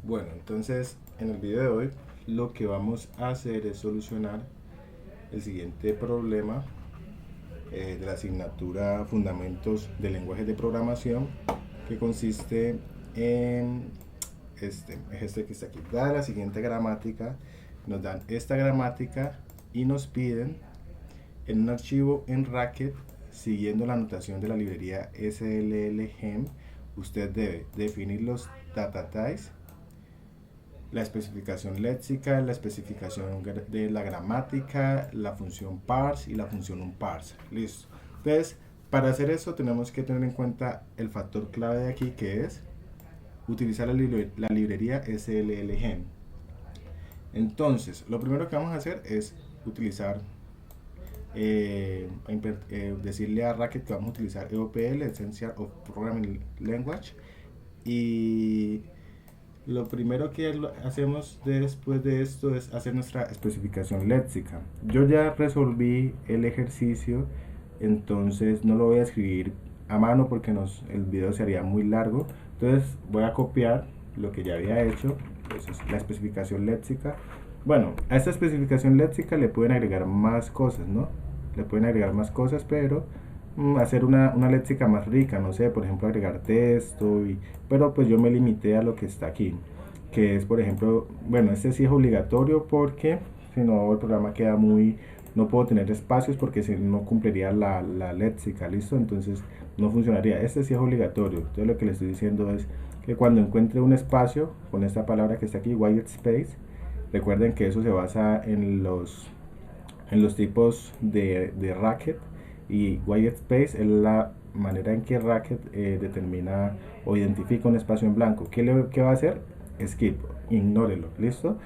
Bueno, entonces en el video de hoy lo que vamos a hacer es solucionar el siguiente problema de la asignatura Fundamentos de Lenguajes de Programación, que consiste en este que está aquí. Dada la siguiente gramática, nos dan esta gramática y nos piden en un archivo en Racket, siguiendo la notación de la librería SLLGEM, usted debe definir los data types, la especificación léxica, la especificación de la gramática, la función parse y la función unparse. Listo. Entonces, para hacer eso tenemos que tener en cuenta el factor clave de aquí, que es utilizar la librería SLLGEM. Entonces, lo primero que vamos a hacer es utilizar, decirle a Racket que vamos a utilizar EOPL, Essential of Programming Language, y lo primero que hacemos después de esto es hacer nuestra especificación léxica. Yo ya resolví el ejercicio, entonces no lo voy a escribir a mano porque el video sería muy largo. Entonces voy a copiar lo que ya había hecho, entonces la especificación léxica. Bueno, a esta especificación léxica le pueden agregar más cosas, ¿no? Le pueden agregar más cosas, pero hacer una léxica más rica, no sé, por ejemplo agregar texto, pero pues yo me limité a lo que está aquí, que es por ejemplo, bueno, este sí es obligatorio porque si no el programa queda muy, no puedo tener espacios porque si no cumpliría la léxica, listo, entonces no funcionaría. Este sí es obligatorio, entonces lo que le estoy diciendo es que cuando encuentre un espacio con esta palabra que está aquí, white space, recuerden que eso se basa en los tipos de Racket, y white space es la manera en que Racket determina o identifica un espacio en blanco. ¿Qué va a hacer? Skip, ignórelo, ¿listo?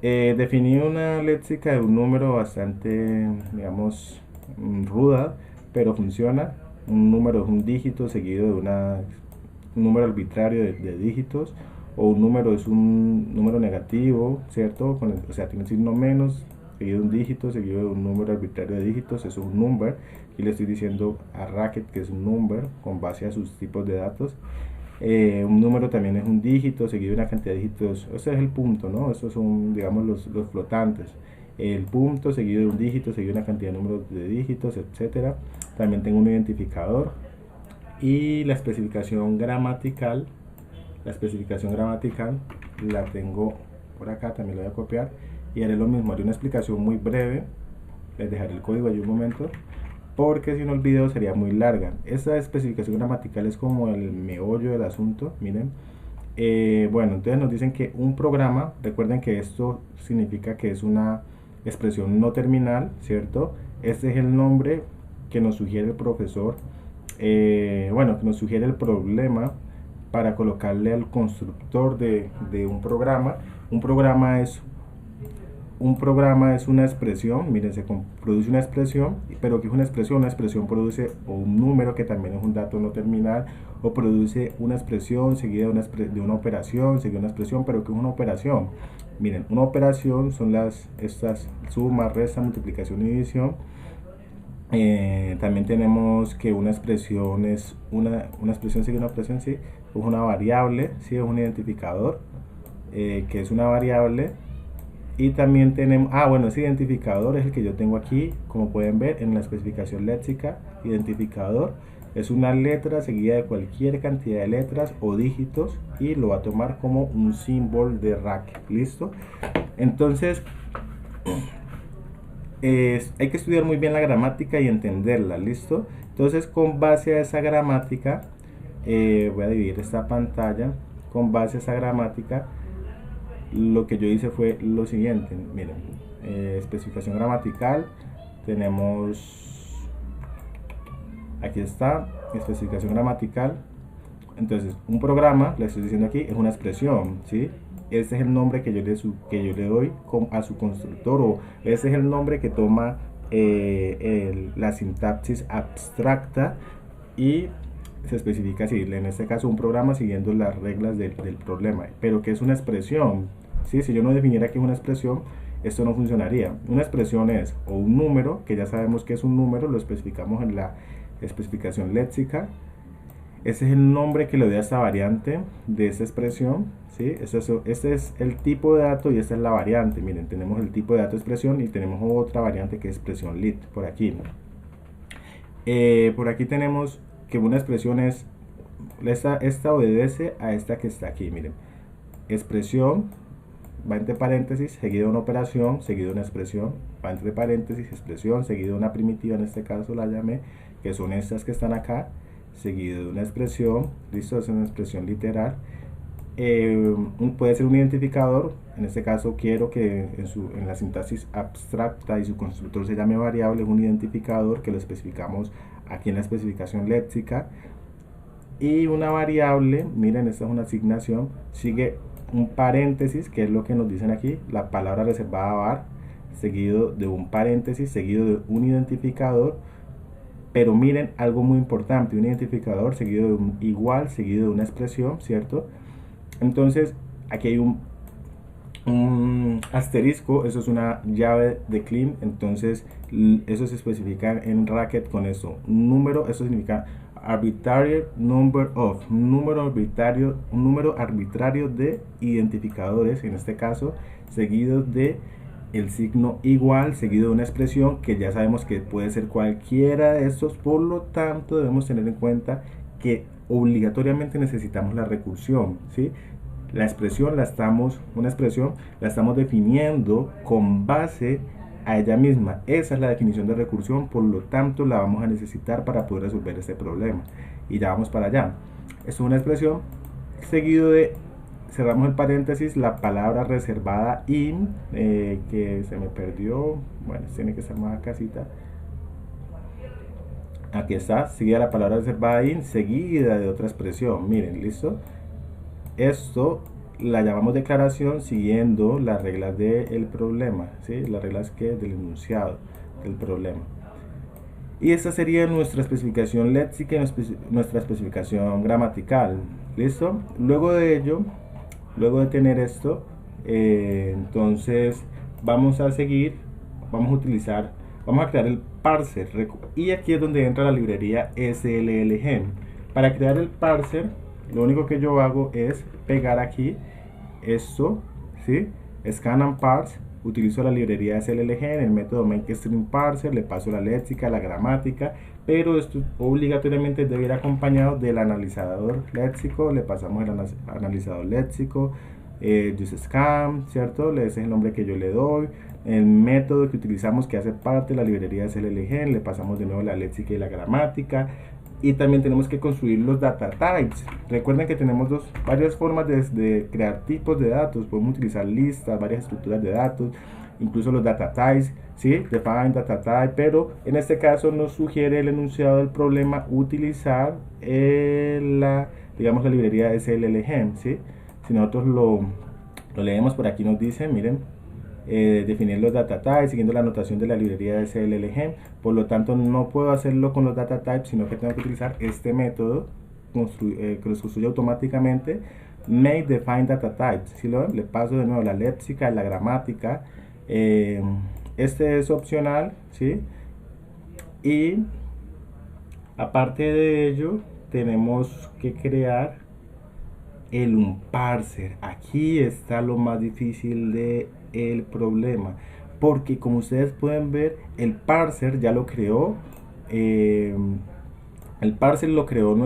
Definí una léxica de un número bastante, digamos, ruda, pero funciona. Un número es un dígito seguido de un número arbitrario de dígitos, o un número es un número negativo, ¿cierto? O sea, tiene un signo menos, seguido de un dígito, seguido de un número arbitrario de dígitos, eso es un number. Y le estoy diciendo a Racket que es un number con base a sus tipos de datos. Un número también es un dígito seguido de una cantidad de dígitos. Ese es el punto, ¿no? Estos son, digamos, los flotantes. El punto seguido de un dígito, seguido de una cantidad de números de dígitos, etcétera. También tengo un identificador. Y la especificación gramatical. La especificación gramatical la tengo por acá, también la voy a copiar. Y haré lo mismo, haré una explicación muy breve. Les dejaré el código allí un momento, porque si no el video sería muy larga. Esta especificación gramatical es como el meollo del asunto, miren. Bueno, entonces nos dicen que un programa, recuerden que esto significa que es una expresión no terminal, ¿cierto? Este es el nombre que nos sugiere el profesor, bueno, que nos sugiere el problema para colocarle al constructor de un programa. Un programa es una expresión, miren, se produce una expresión, pero ¿qué es una expresión? Una expresión produce o un número, que también es un dato no terminal, o produce una expresión seguida de una operación, seguida de una expresión, pero ¿qué es una operación? Miren, una operación son estas suma, resta, multiplicación y división. También tenemos que una expresión es una expresión seguida de una operación, sí, es una variable, sí, es un identificador, que es una variable. Y también tenemos, bueno, ese identificador es el que yo tengo aquí, como pueden ver en la especificación léxica. Identificador es una letra seguida de cualquier cantidad de letras o dígitos, y lo va a tomar como un símbolo de Racket, ¿listo? Entonces, hay que estudiar muy bien la gramática y entenderla, ¿listo? Entonces, con base a esa gramática, voy a dividir esta pantalla. Con base a esa gramática, lo que yo hice fue lo siguiente, miren, especificación gramatical, tenemos, aquí está, especificación gramatical. Entonces, un programa, le estoy diciendo aquí, es una expresión, ¿sí? Este es el nombre que yo le doy a su constructor, o este es el nombre que toma la sintaxis abstracta, y se especifica así, en este caso un programa siguiendo las reglas del problema. Pero ¿qué es una expresión? ¿Sí? Si yo no definiera que es una expresión, esto no funcionaría. Una expresión es o un número, que ya sabemos que es un número, lo especificamos en la especificación léxica, Ese es el nombre que le doy a esta variante de esta expresión, ¿sí? Este es el tipo de dato y esta es la variante. Miren, tenemos el tipo de dato expresión y tenemos otra variante que es expresión lit, por aquí. Por aquí tenemos que una expresión es, esta obedece a esta que está aquí, miren. Expresión, va entre paréntesis, seguido de una operación, seguido de una expresión, va entre paréntesis, expresión, seguido de una primitiva, en este caso la llamé, que son estas que están acá, seguido de una expresión, listo, es una expresión literal. Puede ser un identificador, en este caso quiero que en la sintaxis abstracta y su constructor se llame variable, es un identificador que lo especificamos aquí en la especificación léxica. Y una variable, miren, esta es una asignación, sigue un paréntesis, que es lo que nos dicen aquí, la palabra reservada var, seguido de un paréntesis, seguido de un identificador. Pero miren algo muy importante, un identificador seguido de un igual, seguido de una expresión, ¿cierto? Entonces, aquí hay un asterisco, eso es una llave de clean, entonces eso se especifica en Racket con eso. Número, eso significa arbitrary number of, un número arbitrario de identificadores, en este caso, seguido de el signo igual, seguido de una expresión que ya sabemos que puede ser cualquiera de estos. Por lo tanto, debemos tener en cuenta que obligatoriamente necesitamos la recursión, ¿sí? Una expresión la estamos definiendo con base a ella misma. Esa es la definición de recursión, por lo tanto la vamos a necesitar para poder resolver este problema. Y ya vamos para allá. Esto es una expresión seguido de, cerramos el paréntesis, la palabra reservada in, que se me perdió, bueno, tiene que ser más casita. Aquí está, seguida la palabra reservada in, seguida de otra expresión. Miren, listo. Esto la llamamos declaración siguiendo las reglas del problema, ¿sí? Las reglas que del enunciado del problema. Y esta sería nuestra especificación léxica y nuestra especificación gramatical. ¿Listo? Luego de ello, luego de tener esto, entonces vamos a seguir, vamos a crear el parser. Y aquí es donde entra la librería SLLGen. Para crear el parser, lo único que yo hago es pegar aquí esto, ¿sí? Scan and parse, utilizo la librería SLLGen, el método makeStringParser, le paso la léxica, la gramática, pero esto obligatoriamente debe ir acompañado del analizador léxico. Le pasamos el analizador léxico, useScan, ¿cierto? Ese es el nombre que yo le doy. El método que utilizamos que hace parte de la librería SLLGen, le pasamos de nuevo la léxica y la gramática. Y también tenemos que construir los data types. Recuerden que tenemos varias formas de crear tipos de datos. Podemos utilizar listas, varias estructuras de datos, incluso los data types, ¿sí? Define data type, pero en este caso nos sugiere el enunciado del problema utilizar digamos, la librería SLLGen, ¿sí? Si nosotros lo leemos por aquí, nos dice, miren, definir los data types siguiendo la anotación de la librería de SLLGen. Por lo tanto, no puedo hacerlo con los data types, sino que tengo que utilizar este método que los construye automáticamente, make define data types. Si lo ven, le paso de nuevo la léxica, la gramática. Este es opcional, ¿sí? Y aparte de ello, tenemos que crear el unparser. Aquí está lo más difícil de el problema, porque como ustedes pueden ver, el parser ya lo creó, el parser lo creó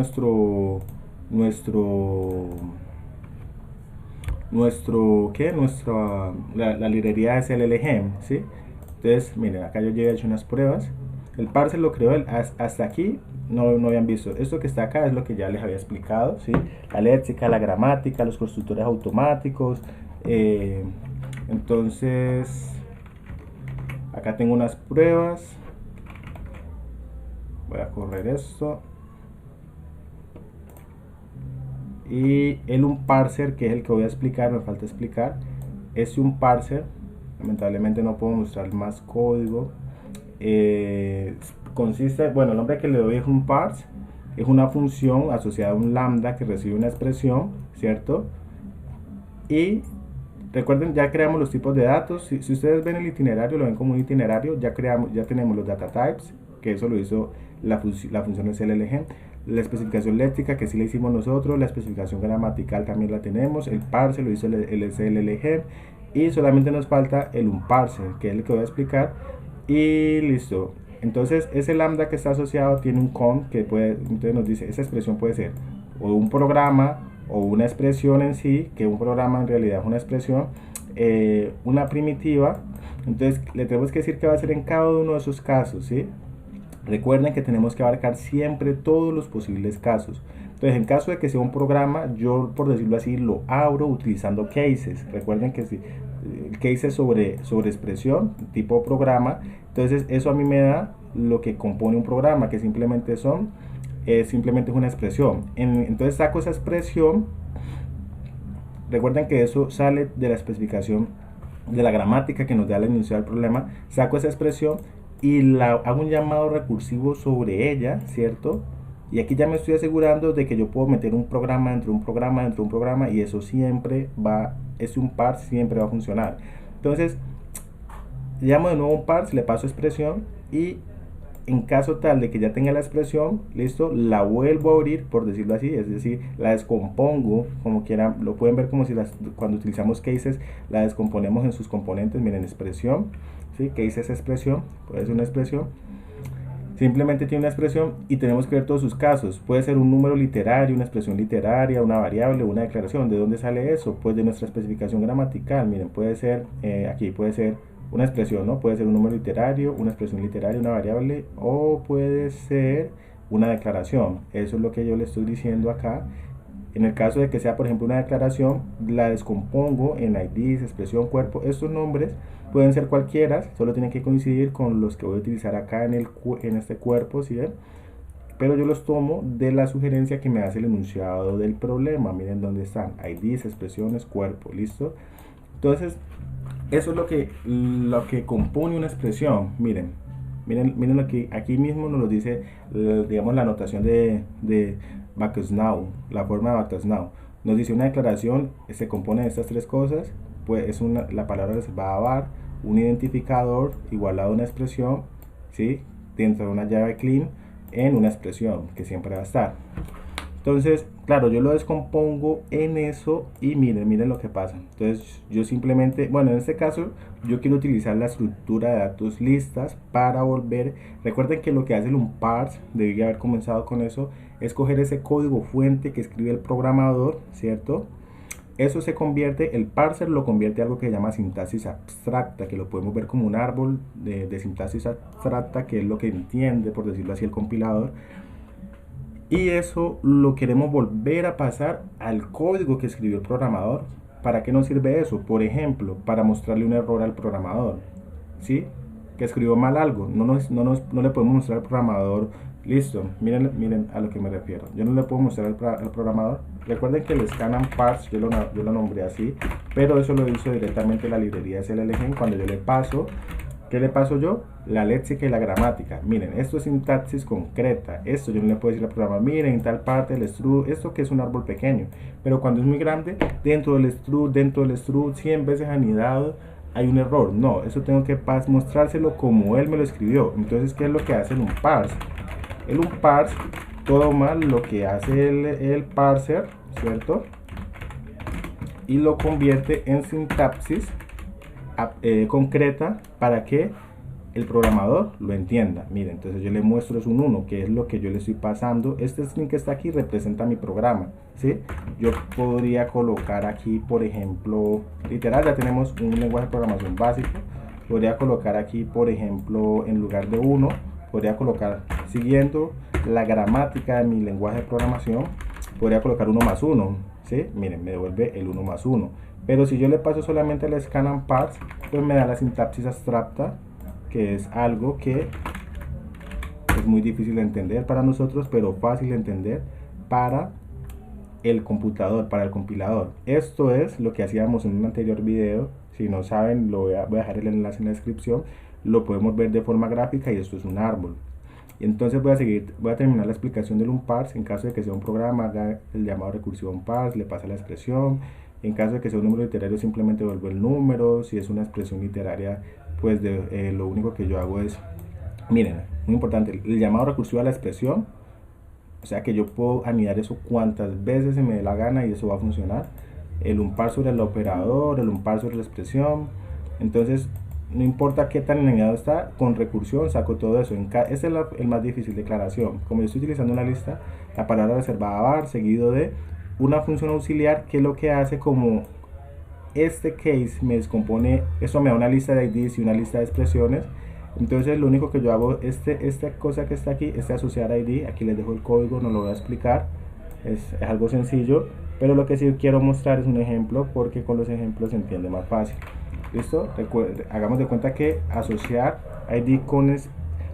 la librería SLLGen, ¿sí? Entonces miren, acá yo ya he hecho unas pruebas. El parser lo creó hasta aquí. No habían visto. Esto que está acá es lo que ya les había explicado, ¿sí? La léxica, la gramática, los constructores automáticos. Entonces, acá tengo unas pruebas. Voy a correr esto. Y el unparser, que es el que voy a explicar, me falta explicar. Es un parser. Lamentablemente no puedo mostrar más código. Consiste, bueno, el nombre que le doy es un parse, es una función asociada a un lambda que recibe una expresión, ¿cierto? Y recuerden, ya creamos los tipos de datos. Si ustedes ven el itinerario, lo ven como un itinerario, ya tenemos los data types, que eso lo hizo la función SLLGen. la especificación léxica que sí la hicimos nosotros, la especificación gramatical también la tenemos, el parser lo hizo el SLLG y solamente nos falta el unparser, que es el que voy a explicar y listo. Entonces ese lambda que está asociado tiene un con que puede, entonces nos dice, esa expresión puede ser o un programa o una expresión en sí, que un programa en realidad es una expresión, una primitiva. Entonces le tenemos que decir que va a ser en cada uno de esos casos, ¿sí? Recuerden que tenemos que abarcar siempre todos los posibles casos. Entonces, en caso de que sea un programa, yo, por decirlo así, lo abro utilizando cases. Recuerden que si cases sobre expresión, tipo programa, entonces eso a mí me da lo que compone un programa, que simplemente simplemente es una expresión. Entonces saco esa expresión. Recuerden que eso sale de la especificación de la gramática que nos da la inicio del problema. Saco esa expresión y hago un llamado recursivo sobre ella, ¿cierto? Y aquí ya me estoy asegurando de que yo puedo meter un programa dentro de un programa dentro de un programa y eso siempre un parse siempre va a funcionar. Entonces, llamo de nuevo un parse, le paso expresión y en caso tal de que ya tenga la expresión, listo, la vuelvo a abrir, por decirlo así, es decir, la descompongo, como quieran, lo pueden ver como si cuando utilizamos cases, la descomponemos en sus componentes, miren, expresión, ¿sí? Case es expresión, puede ser una expresión, simplemente tiene una expresión y tenemos que ver todos sus casos, puede ser un número literario, una expresión literaria, una variable, una declaración. ¿De dónde sale eso? Pues de nuestra especificación gramatical, miren, puede ser, aquí puede ser una expresión, ¿no? Puede ser un número literario, una expresión literaria, una variable, o puede ser una declaración. Eso es lo que yo le estoy diciendo acá. En el caso de que sea, por ejemplo, una declaración, la descompongo en IDs, expresión, cuerpo. Estos nombres pueden ser cualquiera, solo tienen que coincidir con los que voy a utilizar acá en este cuerpo, ¿sí ven? Pero yo los tomo de la sugerencia que me hace el enunciado del problema. Miren dónde están, IDs, expresiones, cuerpo, ¿listo? Entonces, eso es lo que compone una expresión. Miren lo que aquí mismo nos lo dice, digamos, la notación de Backus-Naur, la forma de Backus-Naur. Nos dice una declaración se compone de estas tres cosas, pues la palabra es va a var, un identificador igualado a una expresión, ¿sí? Dentro de una llave clean en una expresión que siempre va a estar. Entonces, claro, yo lo descompongo en eso y miren lo que pasa. Entonces, yo simplemente, bueno, en este caso, yo quiero utilizar la estructura de datos listas para volver. Recuerden que lo que hace el unparse, debía haber comenzado con eso, es coger ese código fuente que escribe el programador, ¿cierto? Eso se convierte, el parser lo convierte en algo que se llama sintaxis abstracta, que lo podemos ver como un árbol de sintaxis abstracta, que es lo que entiende, por decirlo así, el compilador. Y eso lo queremos volver a pasar al código que escribió el programador. ¿Para qué nos sirve eso? Por ejemplo, para mostrarle un error al programador, ¿sí? Que escribió mal algo. No le podemos mostrar al programador, listo, miren a lo que me refiero. Yo no le puedo mostrar al programador. Recuerden que el scan and parse yo lo nombré así, pero eso lo hizo directamente la librería SLLG. Cuando yo le paso, ¿qué le paso yo? La léxica y la gramática. Miren, esto es sintaxis concreta. Esto yo no le puedo decir al programa, miren, en tal parte del struct, esto que es un árbol pequeño. Pero cuando es muy grande, dentro del struct, 100 veces anidado, hay un error. No, eso tengo que mostrárselo como él me lo escribió. Entonces, ¿qué es lo que hace el unparse? El unparse toma lo que hace el parser, ¿cierto? Y lo convierte en sintaxis concreta para que el programador lo entienda. Miren, entonces yo le muestro es un 1, que es lo que yo le estoy pasando. Este string que está aquí representa mi programa, ¿sí? Yo podría colocar aquí, por ejemplo, literal, ya tenemos un lenguaje de programación básico. Podría colocar aquí, por ejemplo, en lugar de 1, podría colocar, siguiendo la gramática de mi lenguaje de programación, podría colocar 1 más 1, ¿sí? Miren, me devuelve el 1 más 1. Pero si yo le paso solamente el scan and parse, pues me da la sintaxis abstracta, que es algo que es muy difícil de entender para nosotros, pero fácil de entender para el computador, para el compilador. Esto es lo que hacíamos en un anterior video. Si no saben, voy a dejar el enlace en la descripción. Lo podemos ver de forma gráfica y esto es un árbol. Y entonces voy a terminar la explicación del unparse. En caso de que sea un programa, haga el llamado recursivo unparse, le pasa la expresión. En caso de que sea un número literario, simplemente vuelvo el número. Si es una expresión literaria, pues lo único que yo hago es, miren, muy importante, el llamado recursivo a la expresión O sea que yo puedo anidar eso cuantas veces se me dé la gana y eso va a funcionar. El unpar sobre el operador, el unpar sobre la expresión. Entonces, no importa qué tan anidado está, con recursión saco todo eso. Este es el más difícil, declaración. Como yo estoy utilizando una lista, la palabra reservada var seguido de una función auxiliar que lo que hace, como este case me descompone, eso me da una lista de IDs y una lista de expresiones. Entonces lo único que yo hago, esta cosa que está aquí, este asociar ID, aquí les dejo el código, no lo voy a explicar, es algo sencillo, pero lo que sí quiero mostrar es un ejemplo, porque con los ejemplos se entiende más fácil. ¿Listo? Hagamos de cuenta que asociar ID con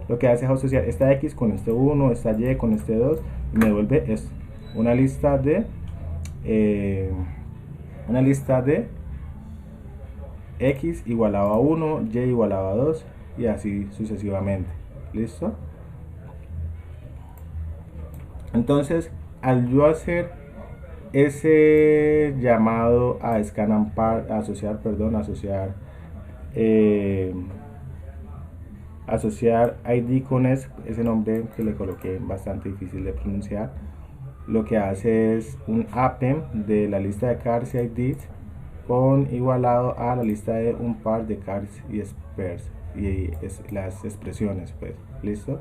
lo que hace es asociar esta X con este 1, esta Y con este 2, y me devuelve esto, una lista de X igualado a 1, Y igualado a 2 y así sucesivamente. ¿Listo? Entonces, al yo hacer ese llamado a scan and parse, asociar ID con ese nombre que le coloqué bastante difícil de pronunciar, lo que hace es un append de la lista de cars y IDs con igualado a la lista de un par de cars y spares y las expresiones, pues. ¿Listo?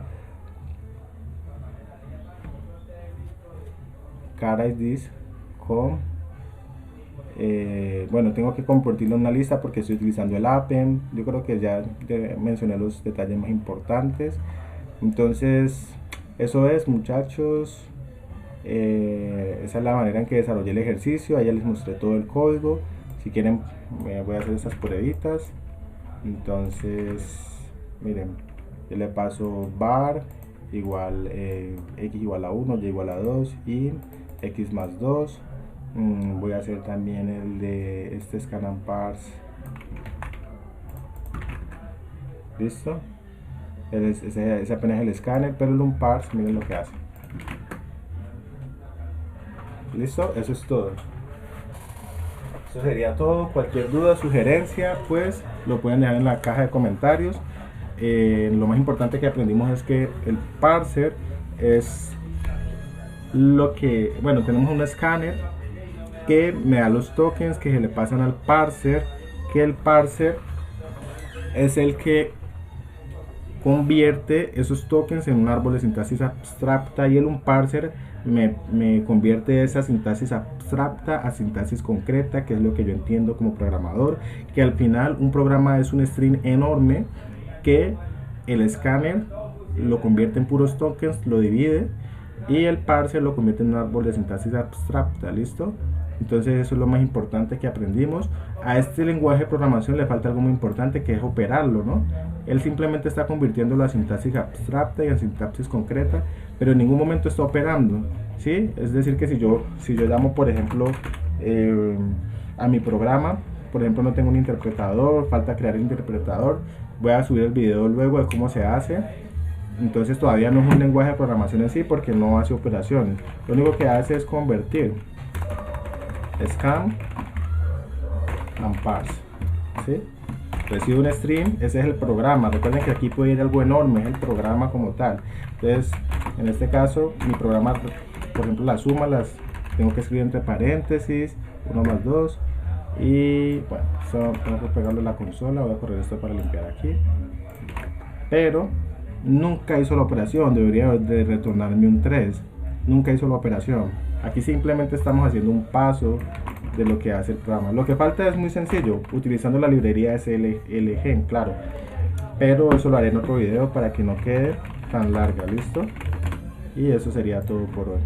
Car IDs con bueno, tengo que convertirlo en una lista porque estoy utilizando el append. Yo creo que ya mencioné los detalles más importantes. Entonces, eso es, muchachos. Esa es la manera en que desarrollé el ejercicio. Ahí ya les mostré todo el código. Si quieren, voy a hacer esas pruebitas. Entonces, miren, yo le paso var igual x igual a 1, y igual a 2 y x más 2. Voy a hacer también el de este scan and parse. Listo, ese apenas es el escáner, pero el unparse, miren lo que hace. Listo, eso es todo. Eso sería todo. Cualquier duda, sugerencia, pues lo pueden dejar en la caja de comentarios. Lo más importante que aprendimos es que el parser es lo que, bueno, tenemos un escáner que me da los tokens que se le pasan al parser, que el parser es el que convierte esos tokens en un árbol de sintaxis abstracta, y el unparser me convierte esa sintaxis abstracta a sintaxis concreta, que es lo que yo entiendo como programador, que al final un programa es un string enorme que el escáner lo convierte en puros tokens, lo divide, y el parser lo convierte en un árbol de sintaxis abstracta. ¿Listo? Entonces eso es lo más importante que aprendimos. A este lenguaje de programación le falta algo muy importante, que es operarlo, ¿no? Él simplemente está convirtiendo la sintaxis abstracta y en sintaxis concreta, pero en ningún momento está operando, ¿sí? Es decir, que si yo llamo, por ejemplo, a mi programa, por ejemplo, no tengo un interpretador, falta crear el interpretador, voy a subir el video luego de cómo se hace. Entonces todavía no es un lenguaje de programación en sí, porque no hace operaciones. Lo único que hace es convertir scan and parse, ¿sí? Recibe un string, ese es el programa. Recuerden que aquí puede ir algo enorme, es el programa como tal. Entonces, en este caso, mi programa, por ejemplo, las sumas las tengo que escribir entre paréntesis, 1 más 2, y bueno, eso tengo que pegarlo en la consola. Voy a correr esto para limpiar aquí, pero nunca hizo la operación. Debería de retornarme un 3. Nunca hizo la operación. Aquí simplemente estamos haciendo un paso de lo que hace el programa. Lo que falta es muy sencillo, utilizando la librería SLG, claro, pero eso lo haré en otro video para que no quede tan larga. ¿Listo? Y eso sería todo por hoy.